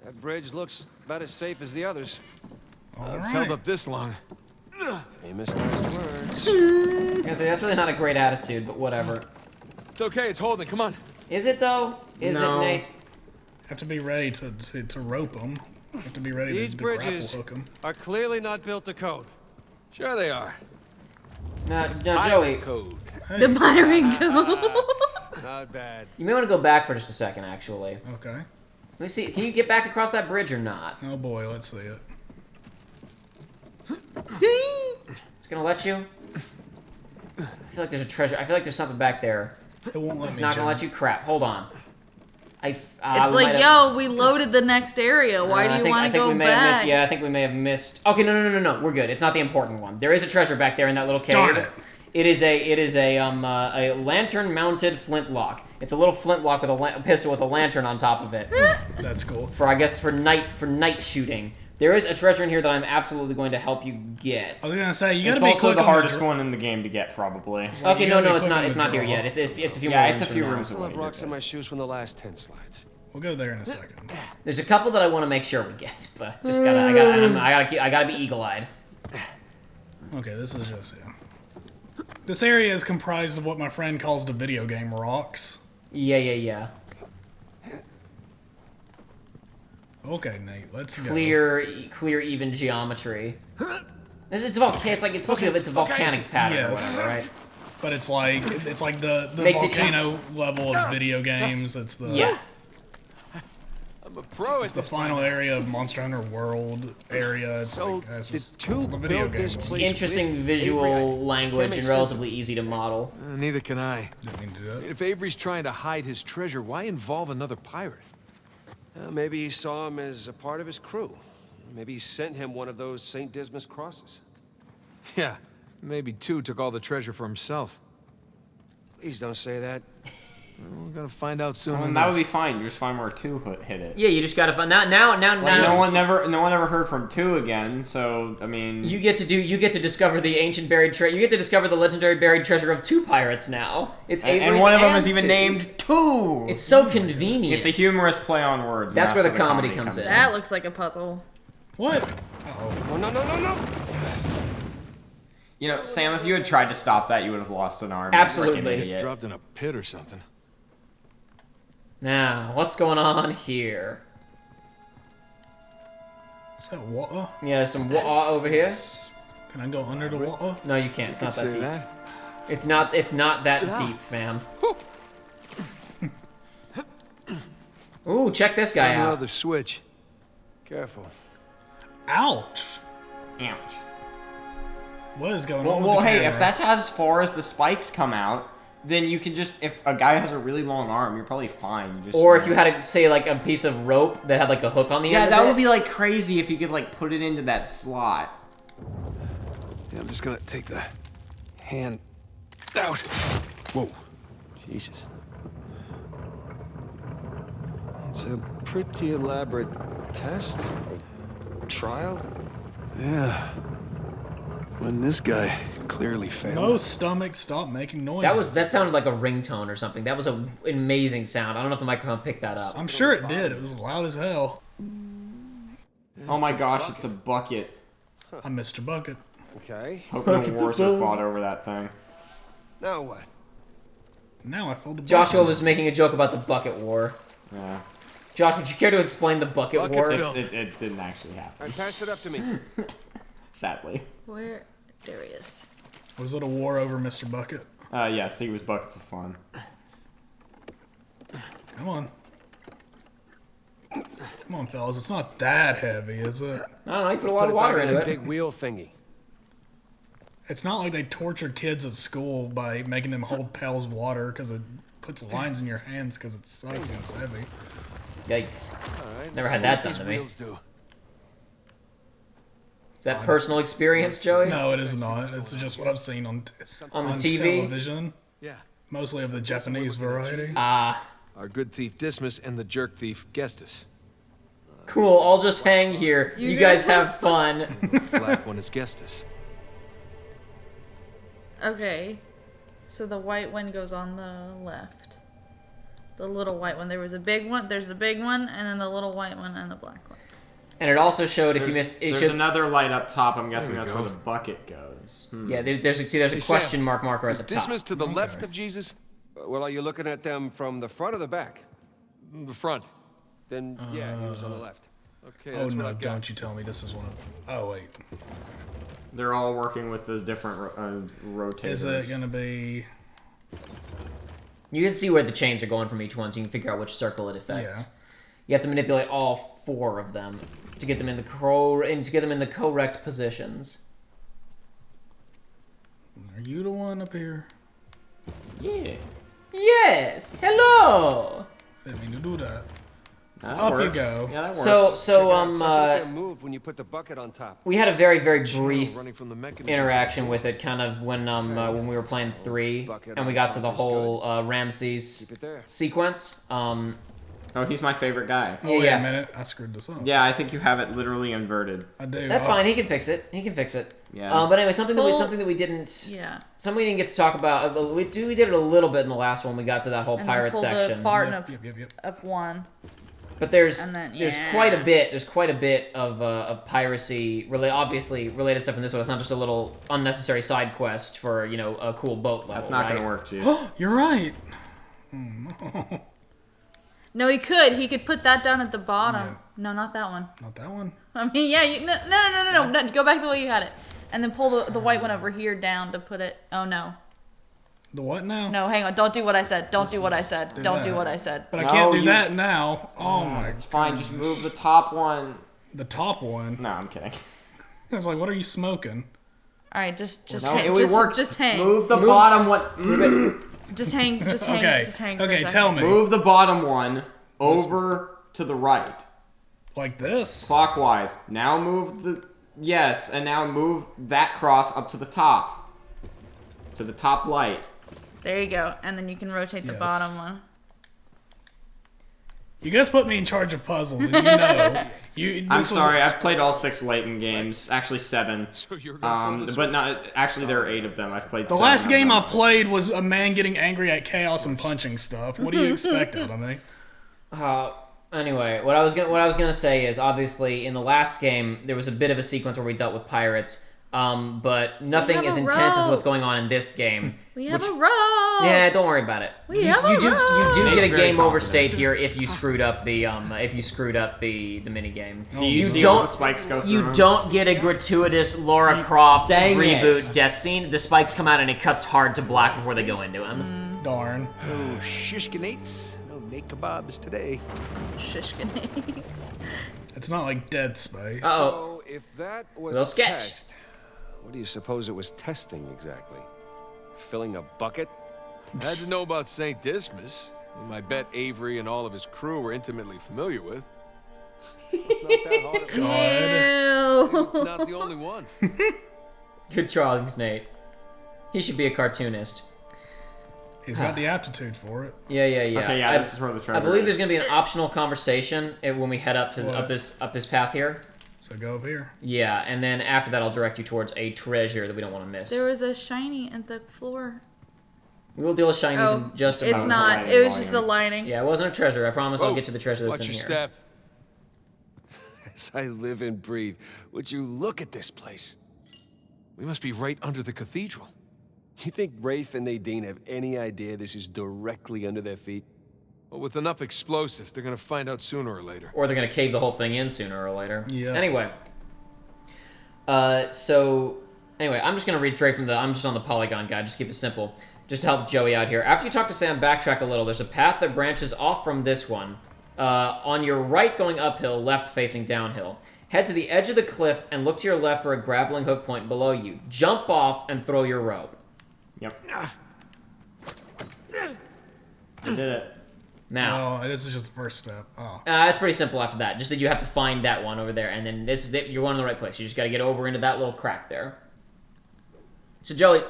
That bridge looks about as safe as the others. It's held up this long. Famous last words. I was say, that's really not a great attitude, but whatever. It's okay, it's holding. Come on. Is it though? Is it, Nate? Have to be ready to rope them. Have to be ready These to grapple bridges hook them. are clearly not built to code. Sure they are. No, Joey. Code. Hey. The pirate code. Not bad. You may want to go back for just a second, actually. Okay. Let me see. Can you get back across that bridge or not? Oh boy, let's see it. It's gonna let you. I feel like there's a treasure. I feel like there's something back there. It won't let It's me. not gonna let you. Crap. Hold on. It's like, yo, we loaded the next area. Why do you want to go back? I think we may have missed. Okay, no. We're good. It's not the important one. There is a treasure back there in that little cave. Darn it. It is a lantern-mounted flintlock. It's a little flintlock with a pistol with a lantern on top of it. That's cool. For night shooting. There is a treasure in here that I'm absolutely going to help you get. I was gonna say you gotta It's be also quick the on hardest one in the game to get, probably. Okay, you no, gotta be it's quick not. on It's the not here draw. yet. It's a few Yeah, more it's a rooms few from now. rooms Full away. of rocks in my shoes from the last 10 slides. We'll go there in a second. There's a couple that I want to make sure we get, but I gotta be eagle-eyed. Okay, this is just This area is comprised of what my friend calls the video game rocks. Yeah. Okay, Nate, let's go. Clear, even geometry. It's a volcanic pattern or Yes. whatever, right? But it's like the Makes it volcano level of video games. It's the Yeah. I'm a pro It's the final area of Monster Hunter World area. It's So, like that's the just two it's the video built game. this world. place Interesting with visual Avery. language That and makes relatively easy to model. Neither can I. Didn't mean to do that. If Avery's trying to hide his treasure, why involve another pirate? Maybe he saw him as a part of his crew. Maybe he sent him one of those St. Dismas crosses. Yeah, maybe two took all the treasure for himself. Please don't say that. Well, we're gonna find out soon Well, enough. that would be fine. You just find where 2 hit it. Yeah, you just gotta find now. No one ever heard from 2 again. So I mean, You get to discover the ancient buried treasure. You get to discover the legendary buried treasure of 2 pirates now. It's and Avery's one of them and is even 2's. named 2. It's so convenient. It's a humorous play on words. and That's where the comedy comes in. That looks like a puzzle. What? Oh, Oh, no. You know, Sam, if you had tried to stop that, you would have lost an arm. Absolutely. You freaking idiot. Dropped in a pit or something. Now, what's going on here? is that water? Yeah, there's some water over here. Can I go under the water? No, you can't. It's not that Say deep. that. It's not that deep, fam. Ooh, check this guy out. Another switch. Careful. Ouch! Ouch. What is going Well, on? With well the hey, camera? if that's as far as the spikes come out, then you can just, if a guy has a really long arm, you're probably fine. You just, Or if you had, say, like a piece of rope that had like a hook on the end yeah, of that it. would be like crazy if you could like put it into that slot. Yeah, I'm just gonna take the hand out. Whoa. Jesus. It's a pretty elaborate test? Or trial? Yeah. When this guy clearly failed. No stomach, stop making noises. That sounded like a ringtone or something. That was an amazing sound. I don't know if the microphone picked that up. I'm sure it did. It was loud as hell. Oh my gosh, it's a bucket. I'm Mr. Bucket. Okay. Hope no wars are fought over that thing. Now what? Now I filled the bucket. Joshua was making a joke about the bucket war. Yeah. Josh, would you care to explain the bucket Bucket war? bill. It didn't actually All happen, right, pass it up to me. sadly. Where? There he is. Was it a war over Mr. Bucket? Yes, he was buckets of fun. Come on. Come on, fellas. It's not that heavy, is it? I don't know. You put a lot of Put it water back in into that it. big wheel thingy. It's not like they torture kids at school by making them hold pails of water because it puts lines in your hands because it sucks and it's heavy. Yikes. All right, Never let's had see that what done these to me. wheels do. Is that personal experience, Joey? No, it is not. It's just what I've seen on On the TV? television, Yeah. mostly of the Japanese variety. Ah, Our good thief Dismas and the jerk thief Gestus. cool. I'll just hang here. You You guys guys have fun. The black one is Gestus. Okay. So the white one goes on the left. The little white one. There was a big one. There's the big one, and then the little white one, and the black one. And it also showed if you missed. There's another light up top. I'm guessing that's where the bucket goes. Yeah, there's a question marker at the top. Dismas to the left of Jesus? Well, are you looking at them from the front or the back? The front. Then, yeah, he was on the left. Okay, Oh that's what no! I got. Don't you tell me this is one of. Oh wait. They're all working with those different rotators. Is it gonna be? You can see where the chains are going from each one, so you can figure out which circle it affects. Yeah. You have to manipulate all 4 of them to get them in the correct positions. Are you the one up here? Yeah. Yes. Hello. Didn't mean to do that. That Up you works. go. Yeah, that works. Moved when you put the bucket on top. we had a very brief Running from the mechanism. interaction with it, kind of when we were playing 3, and we got to the whole Ramses Keep it there. sequence. Oh, he's my favorite guy. Oh, wait yeah. a minute. I screwed this up. Yeah, I think you have it literally inverted. I do. That's Oh. fine. He can fix it. Yeah. But anyway, something that we didn't get to talk about. We did it a little bit in the last one. We got to that whole And pirate then pull section. the far Yep. up one. But there's And then, there's yeah. quite a bit. There's quite a bit of piracy, obviously related stuff in this one. It's not just a little unnecessary side quest for a cool boat level. That's not right? gonna work, Chief. You're right. No, he could. He could put that down at the bottom. Yeah. No, not that one. Not that one. I mean, yeah. No. Go back the way you had it, and then pull the white one over here down to put it. Oh no. The what now? No, hang on. Don't do what I said. Don't do what I said. do Don't do that. what I said. But I No, can't do you- that now. Oh my. It's fine. Just move the top one. The top one. No, I'm kidding. I was like, what are you smoking? All right, just No, hang. it would Just, work. just hang. Move the bottom one. Just hang. Just hang. Okay. Just hang. For a Okay. second. Tell me. Move the bottom one over to the right, Like this. clockwise. Now move the and now move that cross up to the top light. There you go, and then you can rotate the Yes. bottom one. You guys put me in charge of puzzles, and you know. I'm sorry, I've played all 6 Layton games. Actually 7. So you're gonna pull this But not actually there are 8 of them. I've played. The 7 last of game them. I played was a man getting angry at chaos and punching stuff. What do you expect out of me? Anyway, what I was gonna say is obviously in the last game there was a bit of a sequence where we dealt with pirates, but nothing have as a intense as rope. what's going on in this game. We have a rope. Yeah, don't worry about it. We have a you do rope. get a Nate's very game over confident. state here if you screwed up the mini game. Do you see don't- all the spikes go through? You don't get a gratuitous Lara Croft Dang reboot it. death scene. The spikes come out and it cuts hard to black before they go into him. Darn. Oh, shishkinates. No Nate kebabs today. Shishkinates. It's not like Dead Space. Uh-oh. So, if that was Little a sketch. test, what do you suppose it was testing exactly? Filling a bucket? I had to know about St. Dismas, whom I bet Avery and all of his crew were intimately familiar with. It's not that hard of a Ew. It's not the only one. Good drawings, Nate. He should be a cartoonist. He's got the aptitude for it. Yeah. Okay, yeah, this is where the treasure I believe is. there's gonna be an optional conversation when we head up to What? up this path here. So go up here. Yeah, and then after that, I'll direct you towards a treasure that we don't want to miss. There was a shiny at the floor. We will deal with shinies Oh, in just a it's moment. not. lighting It was just the volume. lighting. Yeah, it wasn't a treasure. I promise I'll Whoa, get to the treasure that's watch in your here. step. As I live and breathe, would you look at this place? We must be right under the cathedral. You think Rafe and Nadine have any idea this is directly under their feet? Well, with enough explosives, they're gonna find out sooner or later. Or they're gonna cave the whole thing in sooner or later. Yeah. Anyway. Anyway, I'm just gonna read straight from I'm just on the Polygon guide, just keep it simple. Just to help Joey out here. After you talk to Sam, backtrack a little. There's a path that branches off from this one. On your right going uphill, left facing downhill. Head to the edge of the cliff and look to your left for a grappling hook point below you. Jump off and throw your rope. Yep. You did it. Now, Oh, this is just the first step. Oh. it's pretty simple after that. Just that you have to find that one over there, and then this is it. You're going in the right place. You just got to get over into that little crack there. So Joey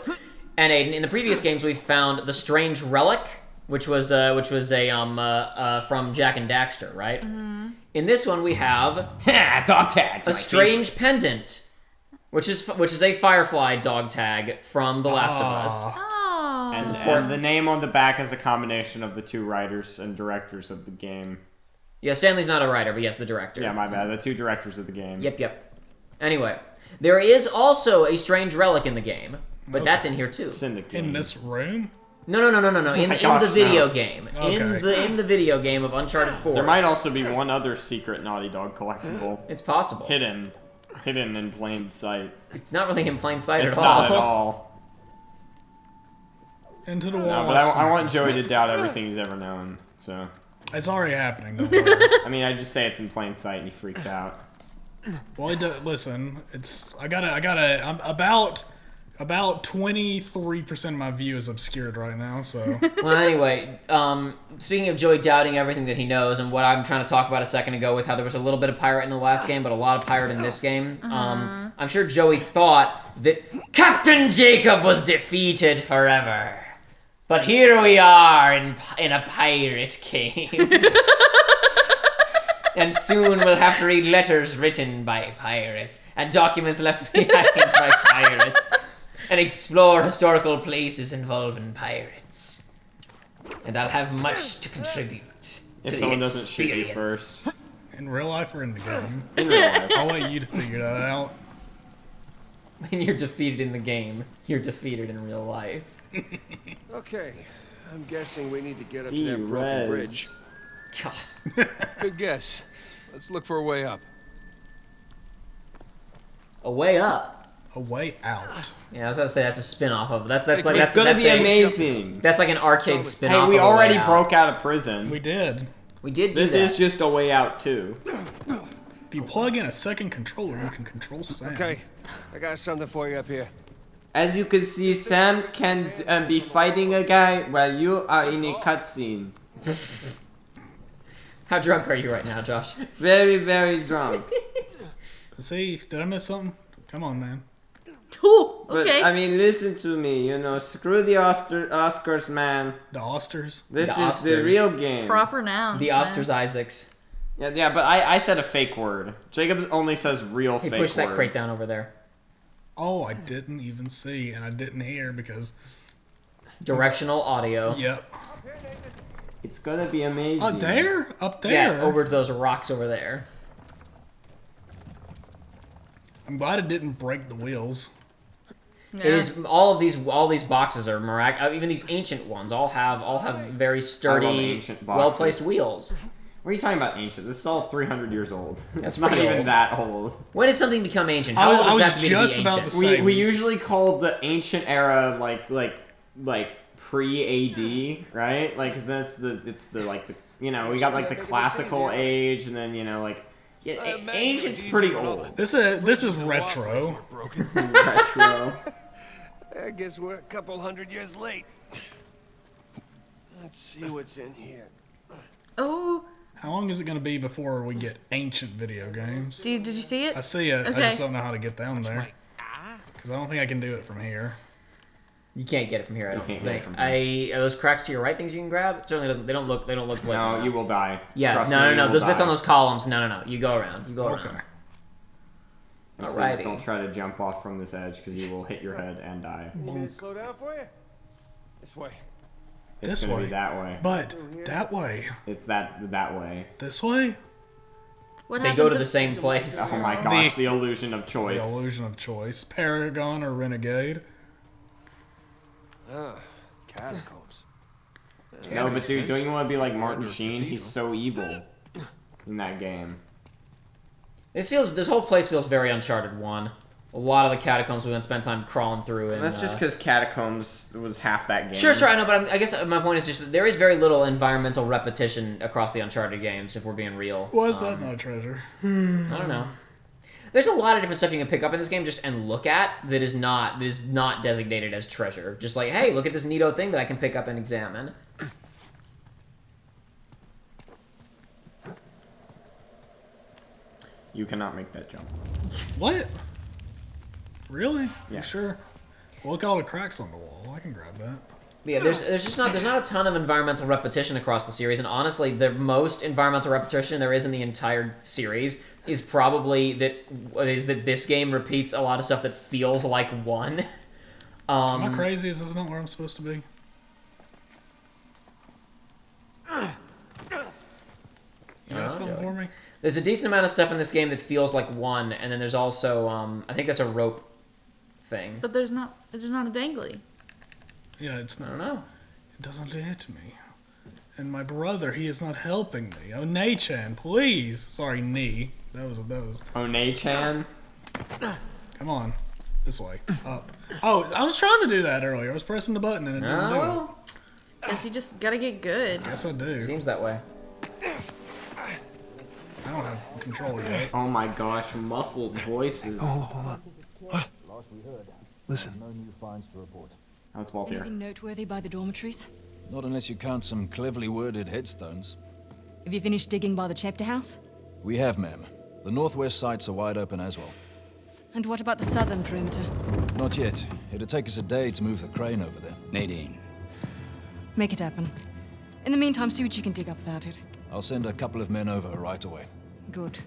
and Aiden, in the previous games, we found the strange relic, which was a from Jak and Daxter, right? Mm-hmm. In this one, we have Dog tags. a strange pendant, which is a Firefly dog tag from The Last of Us. Oh. And the name on the back is a combination of the two writers and directors of the game. Yeah, Stanley's not a writer, but yes, the director. Yeah, my bad. The two directors of the game. Yep. Anyway, there is also a strange relic in the game, but that's in here too. It's in the game. In this room? No. In gosh, the video no. game. Okay. In the video game of Uncharted 4. There might also be one other secret Naughty Dog collectible. It's possible. Hidden in plain sight. It's not really in plain sight It's at all. not at all. Into the No, wall. but I want Joey to doubt everything he's ever known. So, It's already happening. Don't worry. I mean, I just say it's in plain sight and he freaks out. Well, listen. I'm about 23% of my view is obscured right now. So Well, anyway, speaking of Joey doubting everything that he knows, and what I'm trying to talk about a second ago with how there was a little bit of pirate in the last game, but a lot of pirate in this game, I'm sure Joey thought that Captain Jacob was defeated forever. But here we are in a pirate game. And soon we'll have to read letters written by pirates, and documents left behind by pirates, and explore historical places involving pirates. And I'll have much to contribute If to someone the doesn't shoot you experience. first. in real life or in the game, In real life. I'll let you to figure that out. When you're defeated in the game, you're defeated in real life. Okay, I'm guessing we need to get up to that broken D-Rez. bridge. God. Good guess. Let's look for a way up. A way up. A way out. Yeah, I was gonna say that's a spin-off of that's It's gonna be amazing. That's like an arcade spin-off. Hey, we of A Way already Out. broke out of prison. We did. We did do This that. is just a way out too. If you plug in a second controller, you can control Sam. Okay, I got something for you up here. As you can see, Sam can be fighting a guy while you are in a cutscene. How drunk are you right now, Josh? Very, very drunk. See, did I miss something? Come on, man. Ooh, But, okay. I mean, listen to me. Screw the Oscars, man. The Osters. This The is the Osters. real game. Proper nouns. The man. Osters Isaacs. Yeah, but I said a fake word. Jacob only says real Hey, fake push that words. crate down over there. Oh, I didn't even see, and I didn't hear because. Directional audio. Yep. It's gonna be amazing. Oh, there? Up there? Yeah, over to those rocks over there. I'm glad it didn't break the wheels. Yeah. It is all these boxes are even these ancient ones all have very sturdy, ancient boxes. well placed wheels. What are you talking about ancient? This is all 300 years old. That's It's not pretty even old. that old. When does something become ancient? I How was- old does I it was have to be just to be about ancient? to We Same. usually call the ancient era like pre-AD, right? Like 'cause it's the we got like the classical age, and then ancient's pretty old. This is retro. Retro. I guess we're a couple hundred years late. Let's see what's in here. Oh, How long is it going to be before we get ancient video games? did you see it? I see it. I Okay. just don't know how to get down there. Because I don't think I can do it from here. You can't get it from here. I don't can't get it think. from here. Are those cracks to your right things you can grab? It certainly doesn't. They don't look. They don't look like. No, you will die. Yeah. Trust me, No. you will Those bits die. on those columns. No. You go around. You go Okay. around. And Alrighty. please don't try to jump off from this edge because you will hit your head and die. You need me to slow down for you? This way. It's This gonna way. be that way. But that way. It's that way. This way? What They happens go to if- the same place. Oh my gosh, the illusion of choice. The illusion of choice. Paragon or Renegade? Ah, catacombs. No, but dude, don't you want to be like Martin Wonder Sheen? He's so evil in that game. This whole place feels very Uncharted 1. A lot of the catacombs we spent time crawling through. And, That's just because Catacombs was half that game. Sure, I know, but I guess my point is just that there is very little environmental repetition across the Uncharted games, if we're being real. Why is that not a treasure? I don't know. There's a lot of different stuff you can pick up in this game and look at that is not designated as treasure. Just like, hey, look at this neato thing that I can pick up and examine. You cannot make that jump. What? Really? You Yes. sure? Well, look at all the cracks on the wall. I can grab that. Yeah, there's not a ton of environmental repetition across the series, and honestly, the most environmental repetition there is in the entire series is probably that this game repeats a lot of stuff that feels like one. Am I crazy? Is this not where I'm supposed to be? for me? There's a decent amount of stuff in this game that feels like one, and then there's also, I think that's a rope thing. But there's not a dangly. Yeah, it's I not. don't know. It doesn't hit me. And my brother, he is not helping me. Oh, Nei-chan, please. Sorry, Nee. That was. Onei-chan? Come on. This way. Up. Oh, I was trying to do that earlier. I was pressing the button and it didn't do it. Oh, Guess you just gotta get good. Yes, I do. seems that way. I don't have control yet. Oh my gosh, muffled voices. Hold on. What? Listen. That's Walt here. Anything noteworthy by the dormitories? Not unless you count some cleverly worded headstones. Have you finished digging by the chapter house? We have, ma'am. The northwest sites are wide open as well. And what about the southern perimeter? Not yet. It'll take us a day to move the crane over there. Nadine. Make it happen. In the meantime, see what you can dig up without it. I'll send a couple of men over right away. Good.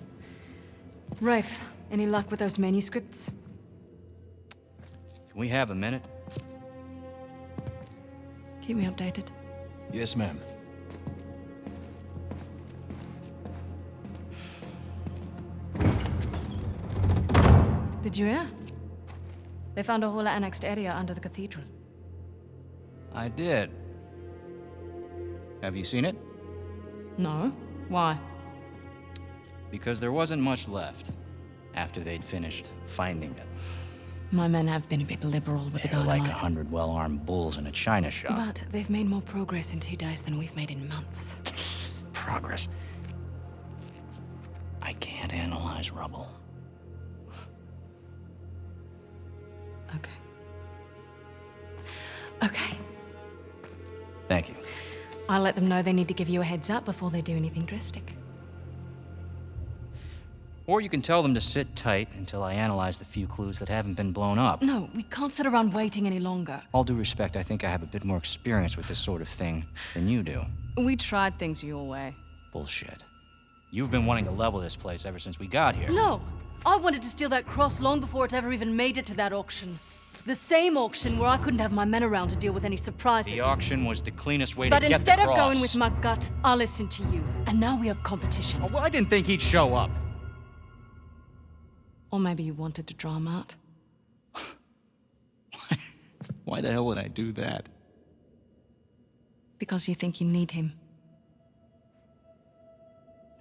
Rafe, any luck with those manuscripts? Can we have a minute? Keep me updated. Yes, ma'am. Did you hear? They found a whole annexed area under the cathedral. I did. Have you seen it? No? Why? Because there wasn't much left after they'd finished finding it. My men have been a bit liberal with the They're like dynamite. 100 well-armed bulls in a china shop. But they've made more progress in 2 days than we've made in months. Progress. I can't analyze rubble. Okay. Okay. Thank you. I'll let them know they need to give you a heads up before they do anything drastic. Or you can tell them to sit tight until I analyze the few clues that haven't been blown up. No, we can't sit around waiting any longer. All due respect, I think I have a bit more experience with this sort of thing than you do. We tried things your way. Bullshit. You've been wanting to level this place ever since we got here. No! I wanted to steal that cross long before it ever even made it to that auction. The same auction where I couldn't have my men around to deal with any surprises. The auction was the cleanest way But to get the instead cross. of going with my gut, I listened to you. And now we have competition. Oh, well, I didn't think he'd show up. Or maybe you wanted to draw him out. Why the hell would I do that? Because you think you need him.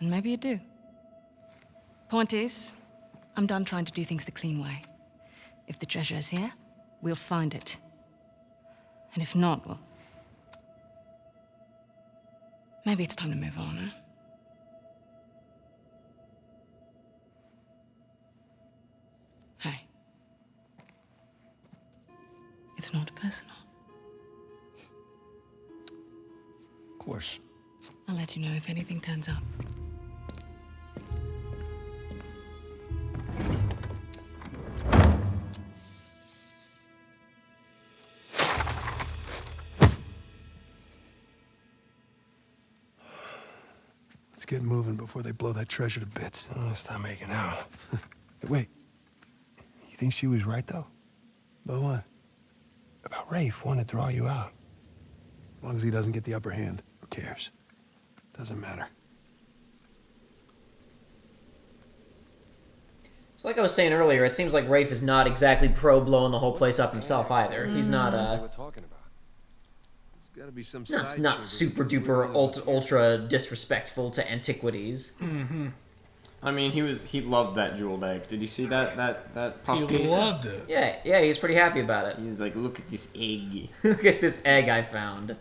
And maybe you do. Point is, I'm done trying to do things the clean way. If the treasure is here, we'll find it. And if not, well... maybe it's time to move on, huh? Hey. It's not personal. Of course. I'll let you know if anything turns up. Let's get moving before they blow that treasure to bits. Oh, stop making out. Hey, wait. You think she was right, though? About what? About Rafe wanting to draw you out. As long as he doesn't get the upper hand, who cares? Doesn't matter. So like I was saying earlier, it seems like Rafe is not exactly pro blowing the whole place up himself either. He's not We're talking about. There's got to be some not, side not show super that- duper ultra disrespectful to antiquities. I mean, he loved that jeweled egg. Did you see that puff He piece? loved it. Yeah, he's pretty happy about it. He's like, look at this egg. Look at this egg I found.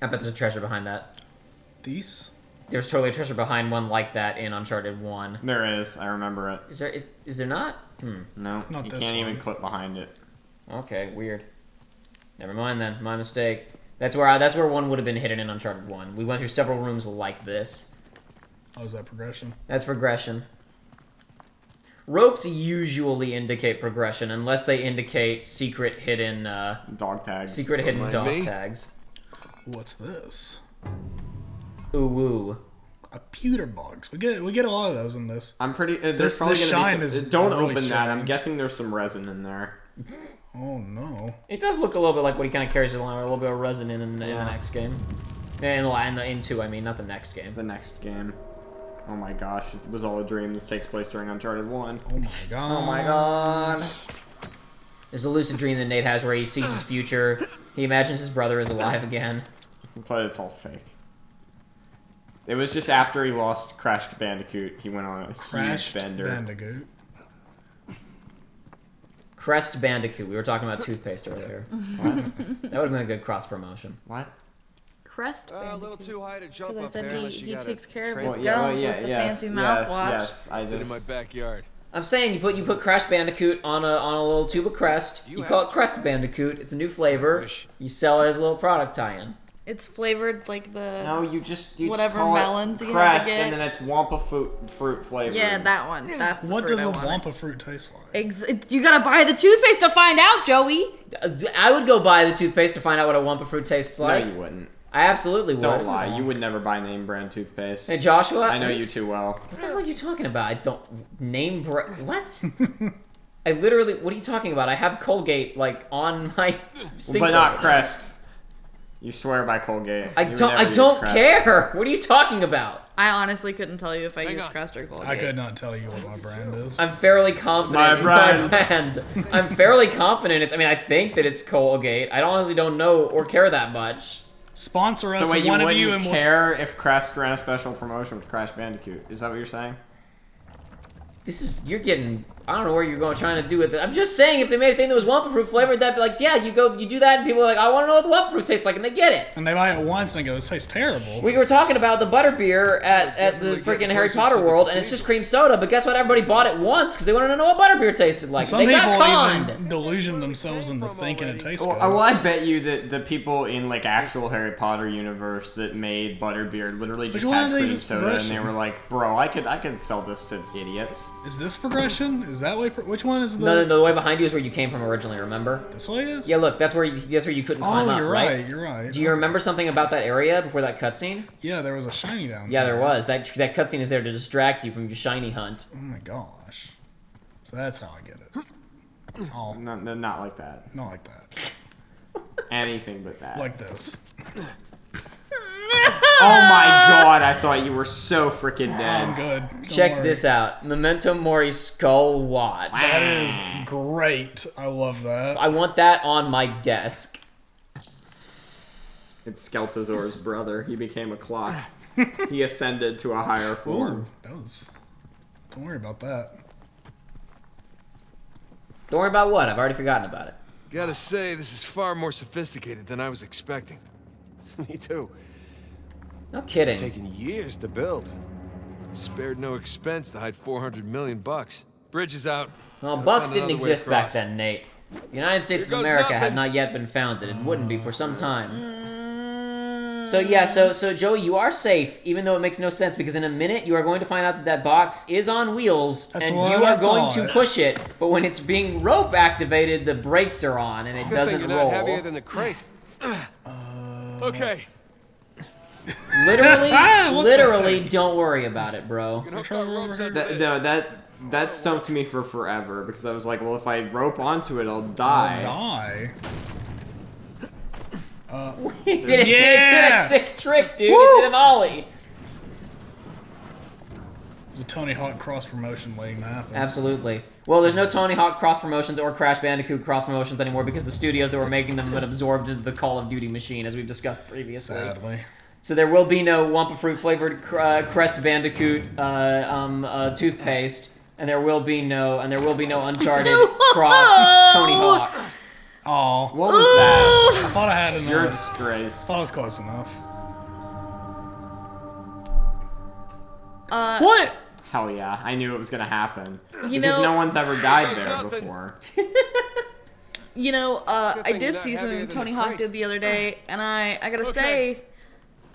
I bet there's a treasure behind that. These? There's totally a treasure behind one like that in Uncharted 1. There is. I remember it. Is there not? No, Not you this can't even one. clip behind it. Okay, weird. Never mind then. My mistake. That's where one would have been hidden in Uncharted 1. We went through several rooms like this. Oh, is that progression? That's progression. Ropes usually indicate progression unless they indicate secret hidden Dog tags. Mind dog me? tags. What's this? Ooh woo. A pewter box. We get a lot of those in this. I'm pretty. There's This probably gonna shine be is some, don't really open that. I'm strange. guessing there's some resin in there. Oh no. It does look a little bit like what he kind of carries along, a little bit of resin in the Yeah. next game. In 2, I mean, not the next game. The next game. Oh my gosh, it was all a dream. This takes place during Uncharted 1. Oh my god. Oh my god. There's a lucid dream that Nate has where he sees his future. He imagines his brother is alive again. But it's all fake. It was just after he lost Crash Bandicoot, he went on a huge bender. Bandicoot. Crest Bandicoot. We were talking about toothpaste earlier. What? That would have been a good cross promotion. What? Crest A little too high to jump Because I up said there unless he you got takes care of train his it. gums with the fancy mouthwash. Yes, I In just... my backyard. I'm saying you put Crash Bandicoot on a little tube of Crest. You call it Crest Bandicoot. It's a new flavor. You sell it as a little product tie-in. It's flavored like the No, you just whatever call melons it you have to Crest, get. and then it's Wampa fruit flavored. Yeah, that one. That's the What fruit does I a wanted. Wampa fruit taste like? You gotta buy the toothpaste to find out, Joey. I would go buy the toothpaste to find out what a Wampa fruit tastes like. No, you wouldn't. I absolutely would. Don't lie. You would never buy name brand toothpaste. Hey, Joshua. I know you too well. What the hell are you talking about? I don't name what? I literally. What are you talking about? I have Colgate like on my sink. But not Crest. You swear by Colgate. I You would don't. never I use don't Crest. care. What are you talking about? I honestly couldn't tell you if I Hang used on. Crest or Colgate. I could not tell you what my brand is. I'm fairly confident My in my brand. brand. I'm fairly confident. I mean, I think that it's Colgate. I honestly don't know or care that much. Sponsor us, So wait, you one of wouldn't you, and we'll care if Crest ran a special promotion with Crash Bandicoot? Is that what you're saying? You're getting. I don't know where you're going trying to do with it. I'm just saying if they made a thing that was Wampa fruit flavored, that'd be like, yeah, you do that, and people are like, I want to know what the Wampa fruit tastes like, and they get it. and they buy it once and go, this tastes terrible. We were talking about the butterbeer at the Definitely freaking get Harry closer Potter to the world, and it's just cream soda. But guess what? Everybody bought it once because they wanted to know what butterbeer tasted like. Some They people got conned. even delusion themselves into thinking it tastes Well, good. well, I bet you that the people in like actual Harry Potter universe that made butterbeer literally just one had of these cream is soda, and they progression? were like, "Bro, I could sell this to idiots." Is this progression? Is that way? Which one is the? No, the way behind you is where you came from originally. Remember? This way is? Yeah, look, that's where you couldn't climb Oh, up, you're right? right. You're right. Do you remember something about that area before that cutscene? Yeah, there was a shiny down Yeah, there. there was. That cutscene is there to distract you from your shiny hunt. Oh my gosh. So that's how I get it. Oh, Not like that. not like that. Anything but that. Like this. Oh my god! I thought you were so freaking I'm dead. good. Don't Check worry. this out. Memento Mori Skull Watch. That is great. I love that. I want that on my desk. It's Skeltazor's brother. He became a clock. He ascended to a higher form. Ooh, that was. Don't worry about that. Don't worry about what. I've already forgotten about it. Gotta say, this is far more sophisticated than I was expecting. Me too. No It's kidding. taken years to build. Spared no expense to hide 400 million bucks. Bridge is out. Well, Gotta bucks find didn't another way exist back across. then, Nate. The United States of Here goes America had nothing. not yet been founded. It wouldn't be for some time. So yeah, so Joey, you are safe, even though it makes no sense, because in a minute you are going to find out that that box is on wheels, That's and what you I are going to thought. push it, but when it's being rope activated, the brakes are on, and it Good thing doesn't you're roll. not heavier than the crate. Okay. Literally, What the literally, don't worry about it, bro. Hook our ropes under this. No, that stumped me for forever because I was like, well, if I rope onto it, I'll die. Die. He did Yeah! a sick trick, dude. He did an ollie. There's a Tony Hawk cross promotion waiting to happen. Absolutely. Well, there's no Tony Hawk cross promotions or Crash Bandicoot cross promotions anymore because the studios that were making them have been absorbed into the Call of Duty machine, as we've discussed previously. Sadly. So there will be no Wampa Fruit flavored Crest Bandicoot toothpaste, and there will be no Uncharted cross Tony Hawk. Oh, What was that? I thought I had You're a enough. disgrace. I thought I was close enough. What? Hell yeah, I knew it was gonna happen. You Because know- no one's ever died There's there nothing. before. You know, I thing did you're not see heavier something than Tony a Hawk crate. did the other day, and I gotta Okay. say,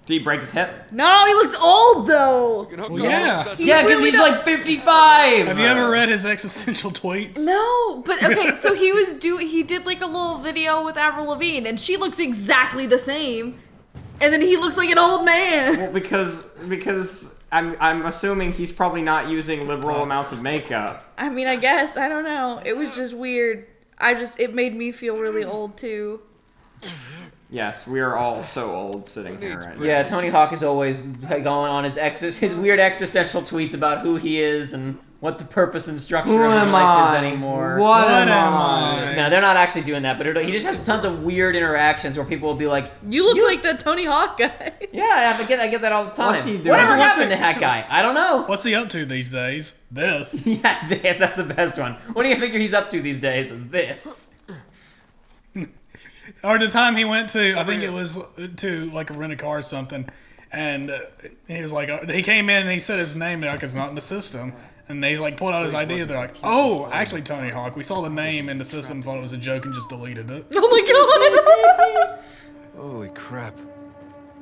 Did he break his hip? no, he looks old though. You can hook Well, our yeah. ropes under He Yeah, because really he's does- like 55! Have you ever read his existential tweets? No, but okay, so he did like a little video with Avril Lavigne, and she looks exactly the same, and then he looks like an old man. Well, because I'm assuming he's probably not using liberal amounts of makeup. I mean, I guess I don't know. It was just weird. It made me feel really old too. Yes, we are all so old sitting here right now. Yeah, Tony Hawk is always going on his weird existential tweets about who he is and what the purpose and structure of his life is anymore. What am I? No, they're not actually doing that, but he just has tons of weird interactions where people will be like, You look like the Tony Hawk guy. yeah, I get that all the time. What's he doing? Whatever What's happened to that guy? I don't know. What's he up to these days? This. Yeah, this, that's the best one. What do you figure he's up to these days? This. Or the time he went to, I think it was to like rent a car or something, and he was like, he came in and he said his name, like it's not in the system, and they like pulled out his ID. They're like, oh, actually Tony Hawk. We saw the name in the system, thought it was a joke, and just deleted it. Oh my god! Holy crap.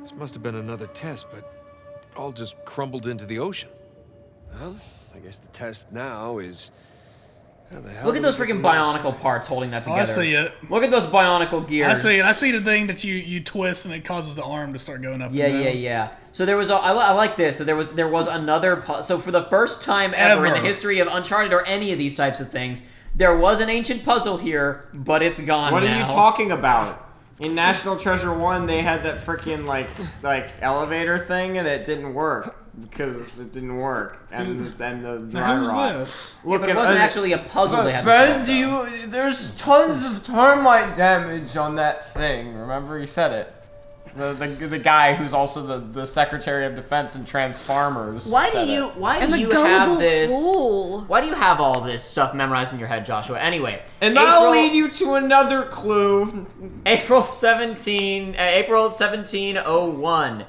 This must have been another test, but it all just crumbled into the ocean. Well, I guess the test now is... how the hell Look at do those we get freaking the ocean? bionicle parts holding that Oh, together. I see it. Look at those bionicle gears. I see it. I see the thing that you twist and it causes the arm to start going up. Yeah, and down. yeah. So there was I like this. So there was another so for the first time ever in the Ever. history of Uncharted or any of these types of things, there was an ancient puzzle here, but it's gone What now. are you talking about? In National Treasure 1, they had that freaking like elevator thing, and it didn't work because it didn't work, and then the dry Who's rot. this? Yeah, but it wasn't actually a puzzle they had to Ben, solve. there's tons of termite damage on that thing. Remember, you said it. The guy who's also the Secretary of Defense and Transformers. Why said do you it. why I'm do a you gullible have this? fool. Why do you have all this stuff memorized in your head, Joshua? Anyway, And that'll lead you to another clue. April 1701.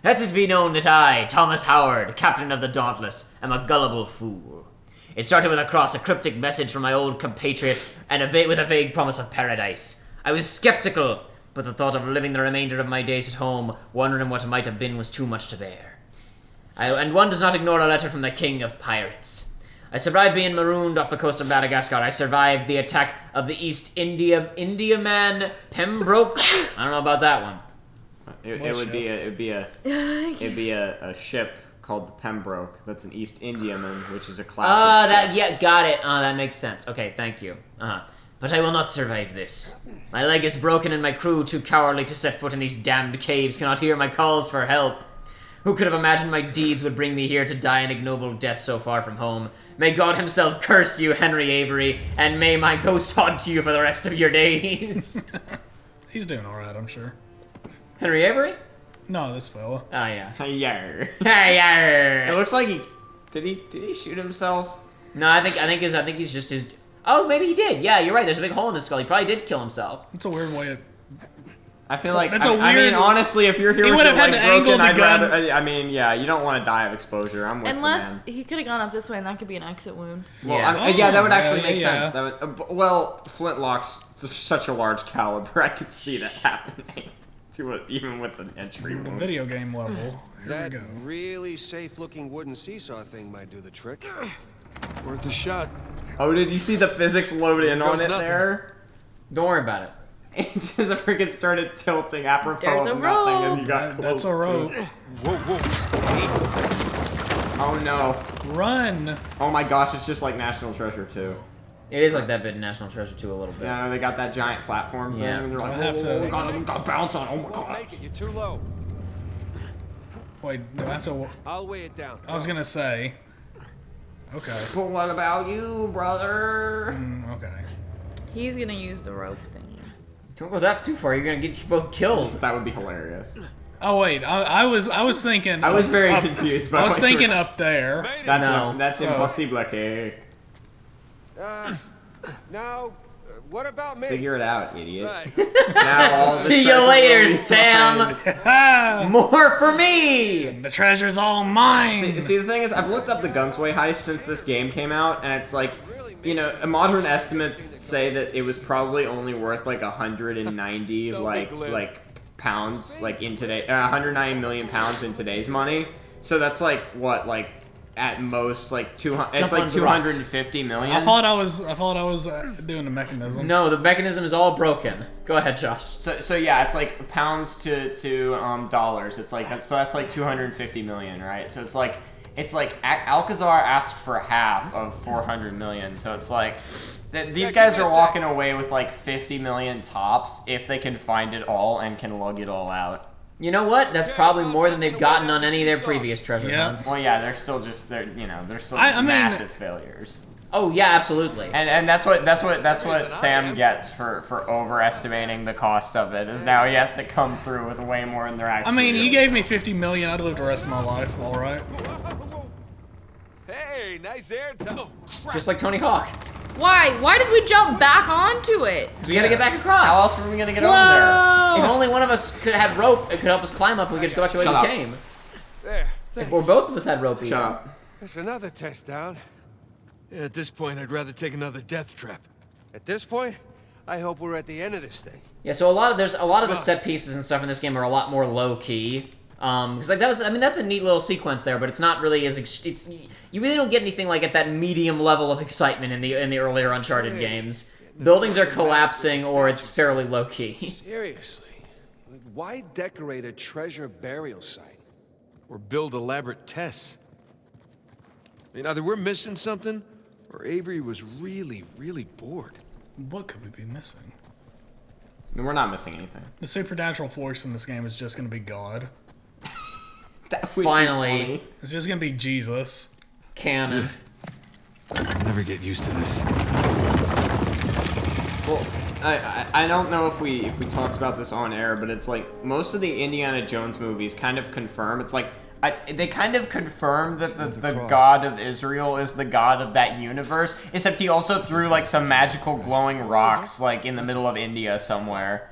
Let it be known that I, Thomas Howard, captain of the Dauntless, am a gullible fool. It started with a cryptic message from my old compatriot, and with a vague promise of paradise. I was skeptical, but the thought of living the remainder of my days at home, wondering what might have been, was too much to bear. And one does not ignore a letter from the king of pirates. I survived being marooned off the coast of Madagascar. I survived the attack of the East Indiaman Pembroke. I don't know about that one. It'd be a ship called the Pembroke. That's an East Indiaman, which is a classic. Got it. That makes sense. Okay, thank you. But I will not survive this. My leg is broken and my crew, too cowardly to set foot in these damned caves, cannot hear my calls for help. Who could have imagined my deeds would bring me here to die an ignoble death so far from home? May God himself curse you, Henry Avery, and may my ghost haunt you for the rest of your days. He's doing all right, I'm sure. Henry Avery? No, this fella. Oh, yeah. Yarr. Hey, It looks like he did he shoot himself? No, I think he's just his... Oh, maybe he did. Yeah, you're right. There's a big hole in his skull. He probably did kill himself. It's a weird way to... I feel like That's I mean, honestly, if you're here He with would your have had leg to angle broken, the I'd gun. rather. I mean, yeah, you don't want to die of exposure. I'm with Unless the man. he could have gone up this way and that could be an exit wound. Well, Yeah. yeah, that would actually yeah, make yeah. sense. That would, well, flintlock's such a large caliber. I could see that happening to it, even with an entry wound. Video game level. Here we That go. really safe-looking wooden seesaw thing might do the trick. Worth a shot. Oh, did you see the physics load in on goes it nothing. there? Don't worry about it. It just freaking started tilting apropos There's a of nothing as rope. you got close That's a to rope. it. Whoa. Oh no. Run! Oh my gosh, it's just like National Treasure 2. It is like that bit in National Treasure 2 a little bit. Yeah, they got that giant platform thing, Yeah. and they're like, I'll have oh, to- God, bounce on. Oh my Won't god. make it. You're too low. Wait, do I have to... I'll weigh it down. I was gonna say... Okay. But what about you, brother? Okay. He's gonna use the rope thingy. Don't go that too far. You're gonna get you both killed. That would be hilarious. Oh wait, I was thinking... I was very up- confused by I was what you were- thinking up there. That's No. that's So- impossible. Okay. Now, what about me? Figure it out, idiot. Right. Now all the See you treasure later, will be Sam. mine. More for me. The treasure's all mine! See, the thing is, I've looked up the Gunsway heist since this game came out, and it's like, you know, modern estimates say that it was probably only worth like 190 like pounds, like in today, 190 million pounds in today's money. So that's like what, like at most like 200. It's Jump like on the rocks. 250 million. I thought I was doing the mechanism. No, the mechanism is all broken. Go ahead, Josh. So yeah, it's like pounds to dollars. It's like that's like 250 million, right? So it's like it's like Alcazar asked for half of 400 million, so it's like these guys are walking away with like 50 million tops if they can find it all and can lug it all out. You know what? That's probably more than they've gotten on any of their previous treasure hunts. Well, yeah, they're still just massive failures. Oh yeah, absolutely. And that's what Sam gets for overestimating the cost of it. Is now he has to come through with way more than they're actually. I mean, you gave me 50 million. I'd live the rest of my life. All right. Hey, nice air time. Just like Tony Hawk. Why? Why did we jump back onto it? Because we gotta get back across. How else were we gonna get over there? If only one of us could have had rope, it could help us climb up. We could just go back the way we came. There. If both of us had rope, Shut up. There's another test down. Yeah, at this point, I'd rather take another death trap. At this point, I hope we're at the end of this thing. Yeah, so there's a lot of the set pieces and stuff in this game are a lot more low key. Because like that's a neat little sequence there, but it's not really you really don't get anything like at that medium level of excitement in the earlier Uncharted games. Buildings are collapsing, or it's fairly low key. Seriously, like, why decorate a treasure burial site? Or build elaborate tests. I mean, either we're missing something, or Avery was really, really bored. What could we be missing? We're not missing anything. The supernatural force in this game is just going to be God. Finally, it's just going to be Jesus. Canon. I'll never get used to this. Well, I don't know if we talked about this on air, but it's like most of the Indiana Jones movies kind of confirm. It's like they kind of confirm that the God of Israel is the God of that universe, except he also threw like some magical glowing rocks like in the middle of India somewhere.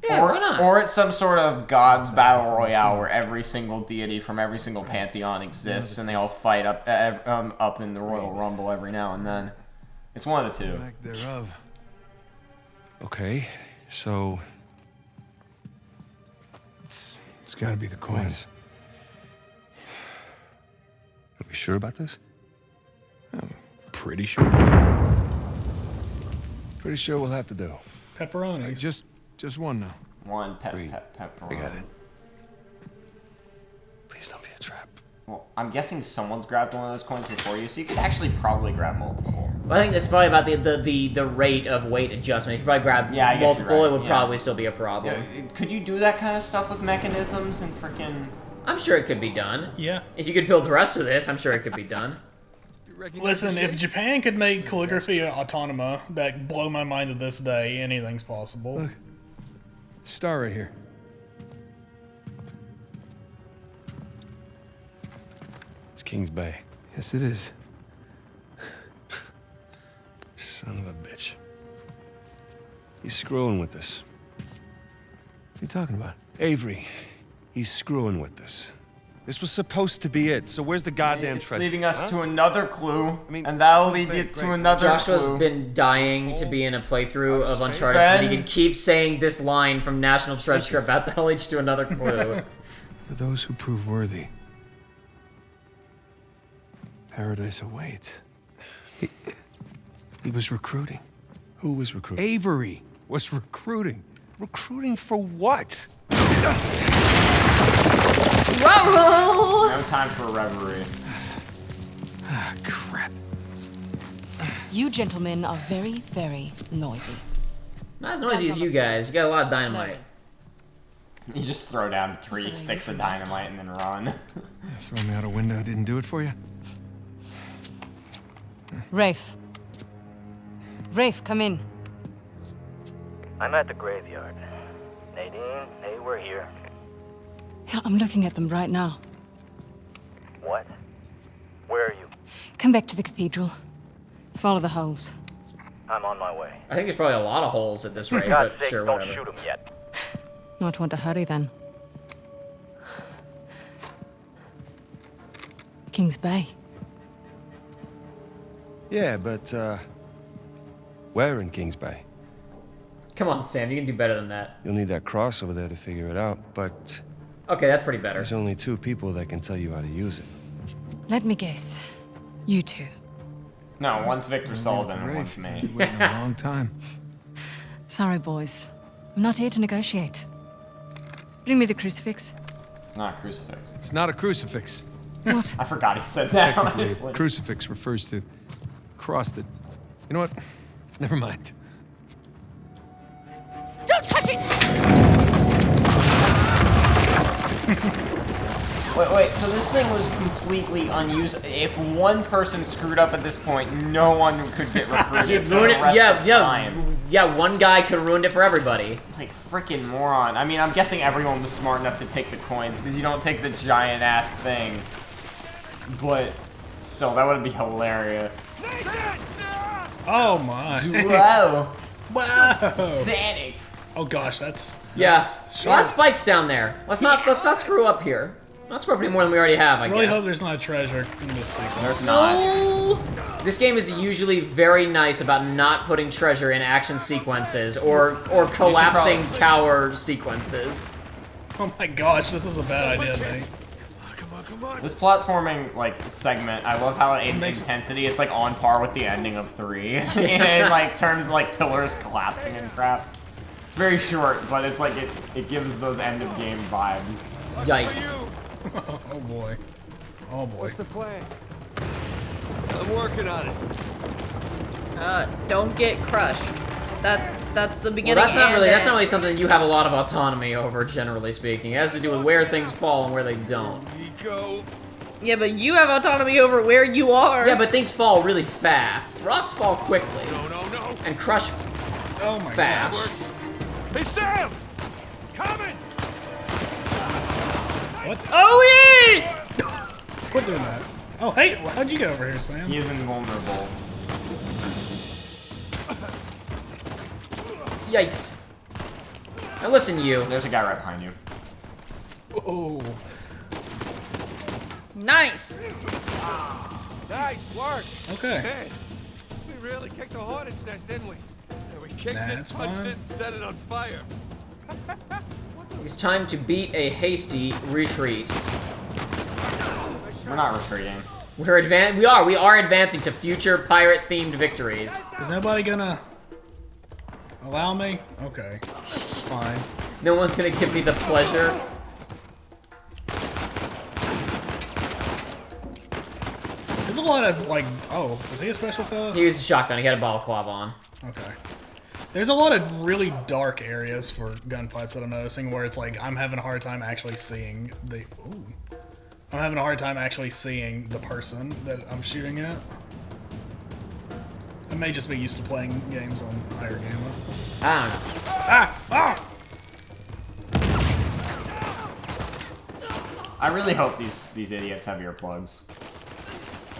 Yeah, why not? Or it's some sort of God's battle royale where every single deity from every single pantheon exists and they all fight up in the Royal Rumble every now and then. It's one of the two. Lack thereof. Okay, so It's gotta be the coins. are we sure about this? Pretty sure. Pretty sure we'll have to do. Pepperonis. Just one now. One We pepperoni. got it. Please don't be a trap. Well, I'm guessing someone's grabbed one of those coins before you, so you could actually probably grab multiple. Well, I think that's probably about the rate of weight adjustment. If you probably grab I guess multiple, you're it right, would probably still be a problem. Yeah, could you do that kind of stuff with mechanisms and freaking? I'm sure it could be done. Yeah. If you could build the rest of this, I'm sure it could be done. Listen, if Japan could make calligraphy autonoma, that blow my mind to this day, anything's possible. Look. Star right here. It's King's Bay. Yes, it is. Son of a bitch. He's screwing with us. What are you talking about? Avery, he's screwing with us. This was supposed to be it, so where's the goddamn It's treasure? leaving us to another clue, mean, and that'll King's lead Bay, you to great. another Joshua's clue. been dying to be in a playthrough of Uncharted so Ben? he can keep saying this line from National Treasure about that'll lead you to another clue. For those who prove worthy, paradise awaits. He was recruiting. Who was recruiting? Avery was recruiting. Recruiting for what? Ruh-roh! No time for reverie. Ah, crap. You gentlemen are very, very noisy. Not as noisy as you guys. You got a lot of dynamite. You just throw down 3 Sorry, sticks of you can dynamite and then run. Throw me out a window didn't do it for you? Rafe. Rafe, come in. I'm at the graveyard. Nadine, hey, we're here. Yeah, I'm looking at them right now. What? Where are you? Come back to the cathedral. Follow the holes. I'm on my way. I think there's probably a lot of holes at this rate, God's but sake, sure, don't whatever. shoot him yet. Not want to hurry then. King's Bay. Yeah, but, where in King's Bay? Come on, Sam, you can do better than that. You'll need that cross over there to figure it out, but Okay, that's pretty better. there's only 2 people that can tell you how to use it. Let me guess. You two. No, one's Victor Sullivan and one's me. Waiting a long time. Sorry, boys. I'm not here to negotiate. Bring me the crucifix. It's not a crucifix. It's not a crucifix. What? I forgot he said that, Technically, honestly. a crucifix refers to cross that... You know what? Never mind. Don't touch it! Wait, so this thing was completely unusable. If one person screwed up at this point, no one could get recruited for the rest of time. Yeah, one guy could have ruined it for everybody. Like, freaking moron. I mean, I'm guessing everyone was smart enough to take the coins, because you don't take the giant-ass thing. But, still, that would be hilarious. Oh my. Whoa. Wow. Sonic. Oh gosh, that's A lot of spikes down there. Let's not screw up here. Not screw up any more than we already have, I really guess. hope there's not a treasure in this sequence. There's not. Oh, This game is usually very nice about not putting treasure in action sequences or collapsing probably- tower sequences. Oh my gosh, this is a bad idea, Nate. This platforming, like, segment, I love how in makes- intensity it's, like, on par with the ending of 3. In, like, terms of, like, pillars collapsing and crap. It's very short, but it's, like, it gives those end-of-game vibes. Yikes. Oh boy. Oh boy. What's the plan? I'm working on it. don't get crushed. That's the Well, beginning. that's not and end. really something you have a lot of autonomy over, generally speaking. It has to do with where things fall and where they don't. Yeah, but you have autonomy over where you are. Yeah, but things fall really fast. Rocks fall quickly. No. And crush Oh my fast. Hey, Sam! Coming! What? Oh yeah! Quit doing that. Oh hey, how'd you get over here, Sam? He is invulnerable. Yikes. Now listen, you. There's a guy right behind you. Oh. Nice. Nice work. Okay. Hey, we really kicked a hornet's nest, didn't we? Yeah, we kicked Nah, it, it's punched fine. it, and set it on fire. It's time to beat a hasty retreat. We're not retreating. We are advancing to future pirate-themed victories. Is nobody gonna allow me? Okay. Fine. No one's gonna give me the pleasure. There's a lot of like, oh, was he a special fella? He used a shotgun. He had a balaclava on. Okay. There's a lot of really dark areas for gunfights that I'm noticing where it's like I'm having a hard time actually seeing the. Ooh. I'm having a hard time actually seeing the person that I'm shooting at. I may just be used to playing games on higher gamma. Ah. I really hope these idiots have earplugs.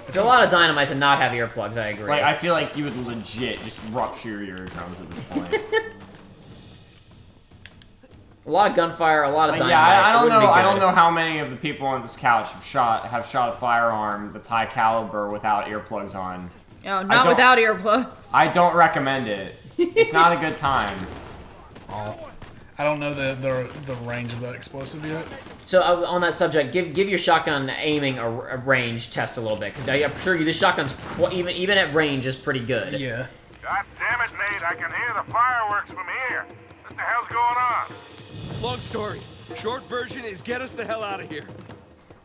It's a lot of dynamite to not have earplugs, I agree. Like, I feel like you would legit just rupture your eardrums at this point. A lot of gunfire, a lot of Like, dynamite. yeah, I It don't wouldn't know. be I don't good. know how many of the people on this couch have shot a firearm that's high caliber without earplugs on. Oh, not don't- without earplugs. I don't recommend it. It's not a good time. Oh. I don't know the range of that explosive yet. So on that subject, give your shotgun aiming a range test a little bit, because I'm sure this shotgun's even at range is pretty good. Yeah. God damn it, Nate, I can hear the fireworks from here. What the hell's going on? Long story. Short version is get us the hell out of here.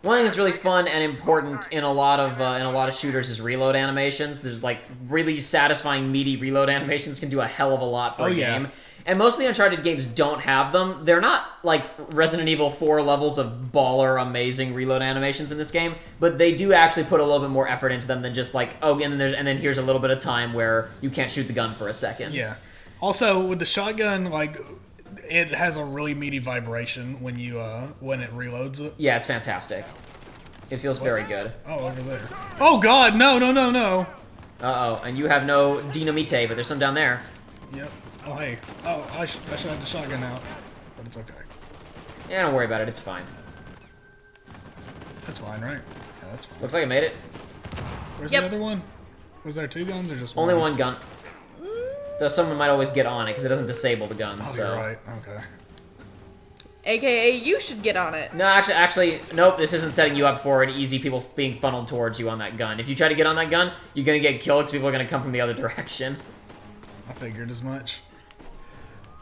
One thing that's really fun and important in a lot of shooters is reload animations. There's like really satisfying meaty reload animations can do a hell of a lot for a game. And most of the Uncharted games don't have them. They're not like Resident Evil 4 levels of baller amazing reload animations in this game, but they do actually put a little bit more effort into them than just like, oh, and then here's a little bit of time where you can't shoot the gun for a second. Yeah. Also, with the shotgun, like, it has a really meaty vibration when you when it reloads it. Yeah, it's fantastic. It feels very good. Oh, over there. Oh God, no. Uh-oh, and you have no dynamite, but there's some down there. Yep. Oh hey. Oh, I should have the shotgun out, but it's okay. Yeah, don't worry about it. It's fine. That's fine, right? Yeah, that's fine. Looks like I made it. Where's Yep. the other one? Was there two guns or just Only one? one gun. Though someone might always get on it because it doesn't disable the guns. Oh, so. you're right. Okay. AKA, you should get on it. No, actually, nope. This isn't setting you up for an easy people being funneled towards you on that gun. If you try to get on that gun, you're gonna get killed because people are gonna come from the other direction. I figured as much.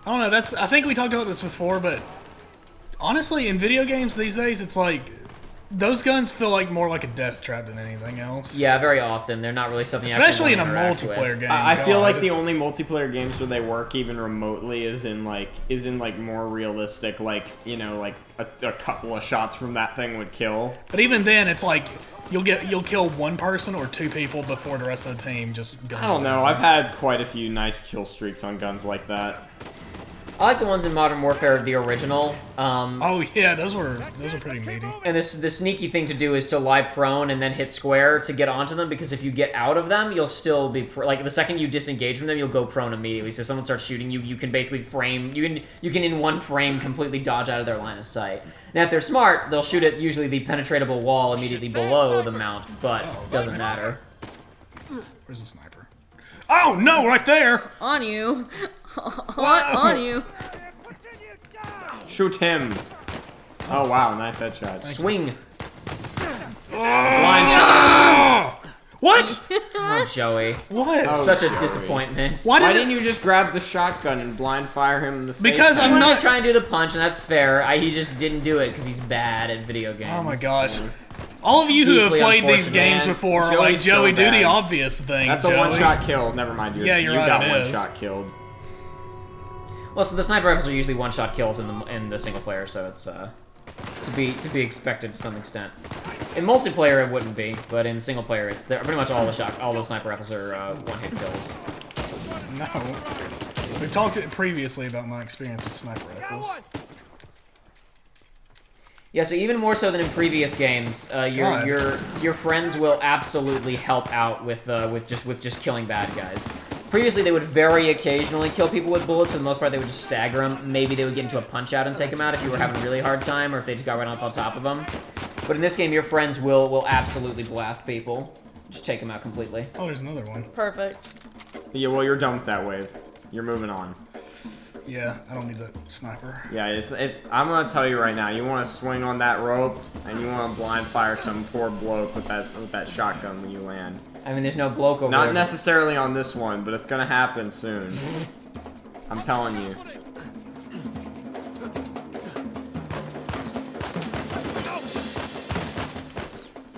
I don't know. I think we talked about this before, but honestly, in video games these days, it's like those guns feel like more like a death trap than anything else. Yeah, very often. They're not really something you especially in a actually want to interact multiplayer with. game. I feel like the only multiplayer games where they work even remotely is in more realistic, like, you know, like a couple of shots from that thing would kill. But even then, it's like you'll kill one person or two people before the rest of the team just goes. I don't know. I've had quite a few nice kill streaks on guns like that. I like the ones in Modern Warfare, the original. Oh yeah, those were pretty meaty. And the sneaky thing to do is to lie prone and then hit square to get onto them, because if you get out of them, you'll still be like the second you disengage from them, you'll go prone immediately. So if someone starts shooting you, you can basically frame. You can in one frame completely dodge out of their line of sight. Now if they're smart, they'll shoot at usually the penetratable wall immediately below the mount, but doesn't matter. Where's the sniper? Oh no, right there! On you. What? On you. Shoot him. Oh wow, nice headshot. Swing. What? Oh, Joey. What? Oh, Such a Joey. disappointment. Why didn't you just grab the shotgun and blind fire him in the face? Because I'm not trying to do the punch, and that's fair. He just didn't do it because he's bad at video games. Oh my gosh. All of you who have Deeply played these unfortunate. games before are Joey's like, Joey, so do the bad. obvious thing. That's Joey. a one-shot kill. Never mind, dude. Yeah, you're you right, got it one is. shot killed. Well, so the sniper rifles are usually one-shot kills in the single player, so it's to be expected to some extent. In multiplayer, it wouldn't be, but in single player, it's pretty much all the sniper rifles are one-hit kills. No. We've talked previously about my experience with sniper rifles. Yeah, so even more so than in previous games, your friends will absolutely help out with just killing bad guys. Previously, they would very occasionally kill people with bullets. For the most part, they would just stagger them. Maybe they would get into a punch-out and take them out if you were having a really hard time, or if they just got right up on top of them. But in this game, your friends will absolutely blast people. Just take them out completely. Oh, there's another one. Perfect. Yeah, well, you're done with that wave. You're moving on. Yeah, I don't need a sniper. Yeah, I'm gonna tell you right now. You want to swing on that rope, and you want to blind fire some poor bloke with that shotgun when you land. I mean, there's no bloke over Not there. necessarily on this one, but it's gonna happen soon. I'm telling you.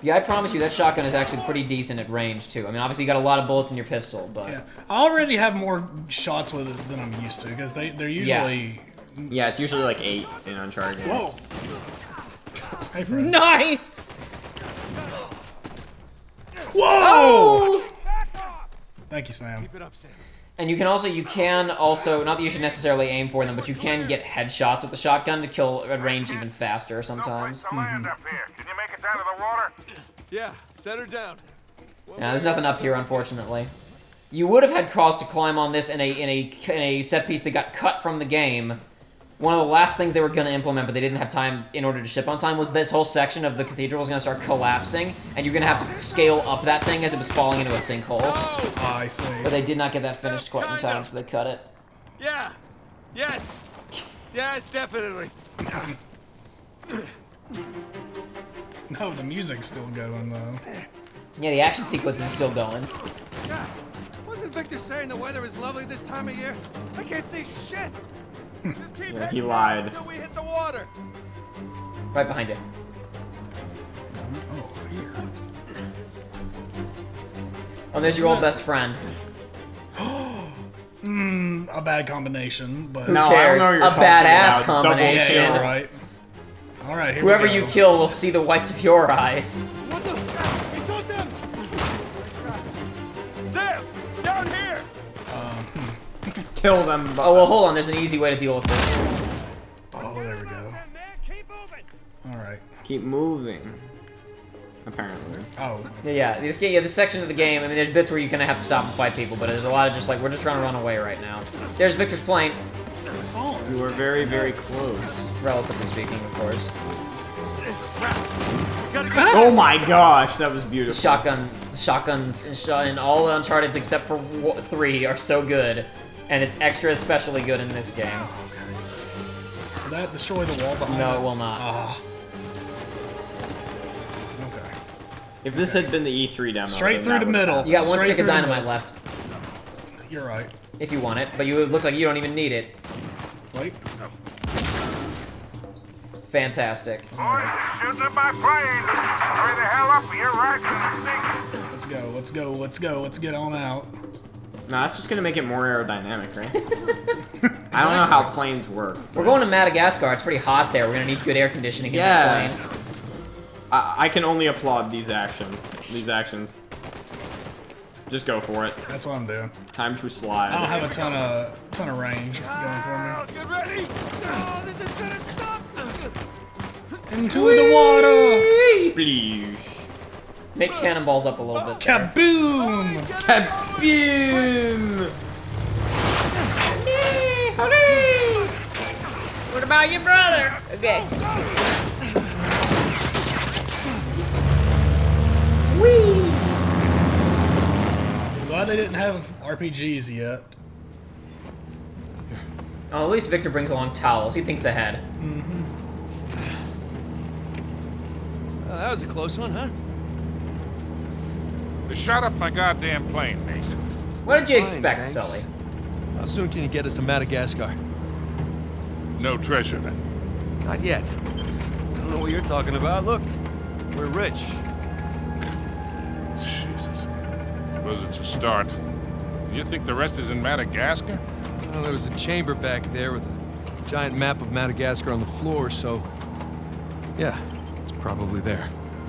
Yeah, I promise you, that shotgun is actually pretty decent at range, too. I mean, obviously, you got a lot of bullets in your pistol, but... Yeah, I already have more shots with it than I'm used to, because they're usually... Yeah, it's usually like 8 in Uncharted games. Whoa! Hey, friend. Nice. Whoa! Oh! Thank you, Sam. And you can also, not that you should necessarily aim for them, but you can get headshots with the shotgun to kill at range even faster sometimes. Up here. Can you make it down to the water? Yeah, set her down. Yeah, there's nothing up here, unfortunately. You would have had cause to climb on this in a set piece that got cut from the game. One of the last things they were going to implement, but they didn't have time in order to ship on time, was this whole section of the cathedral was going to start collapsing, and you're going to have to scale up that thing as it was falling into a sinkhole. Oh, I see. But they did not get that finished quite in time, so they cut it. Yeah. Yes. Yes, definitely. No, the music's still going, though. Yeah, the action sequence is still going. God, wasn't Victor saying the weather is lovely this time of year? I can't see shit. Just keep Yeah, heading he down lied. until we hit the water. Right behind it. Oh, here. Oh, there's your old best friend. A bad combination, but... Who No, I cares? don't know what you're A talking badass about. Double combination. kill. Yeah, right. Alright, here Whoever we go. you kill will see the whites of your eyes. What the? We got them. Sam, down here. Kill them. Oh, well, hold on. There's an easy way to deal with this. Oh, there we go. Alright. Keep moving. Apparently. Oh. Yeah, this section of the game, I mean, there's bits where you're going to have to stop and fight people, but there's a lot of just like, we're just trying to run away right now. There's Victor's plane, You were very, very close. relatively speaking, of course. Oh my gosh, that was beautiful. Shotguns in all the Uncharted except for 3 are so good, and it's extra especially good in this game. Will that destroy the wall behind No, it? it will not. Ah. Okay. If this had been the E3 demo, Straight then through that the would've middle. happened. You got one Straight stick of through the dynamite middle. left, You're right. if you want it, but it looks like you don't even need it. Wait. Fantastic. Boys, they're shooting at my plane. Hurry the hell up, you're right in the sink. Let's go, let's go, let's go, let's get on out. No, that's just gonna make it more aerodynamic, right? I don't know how planes work. We're going to Madagascar. It's pretty hot there. We're gonna need good air conditioning in the plane. I can only applaud these actions. Just go for it. That's what I'm doing. Time to slide. I don't have a ton of range going for me. Get ready! No, this is gonna stop! Into the water! Sploosh. Make cannonballs up a little bit there. Kaboom! Kaboom! What about your brother? Okay. Glad they didn't have RPGs yet. Oh, at least Victor brings along towels. He thinks ahead. That was a close one, huh? They shot up my goddamn plane, Nate. What did you expect, Sully? How soon can you get us to Madagascar? No treasure, then. Not yet. I don't know what you're talking about. Look, we're rich. Jesus. Suppose it's a start. You think the rest is in Madagascar? Well, there was a chamber back there with a giant map of Madagascar on the floor, so... yeah, it's probably there.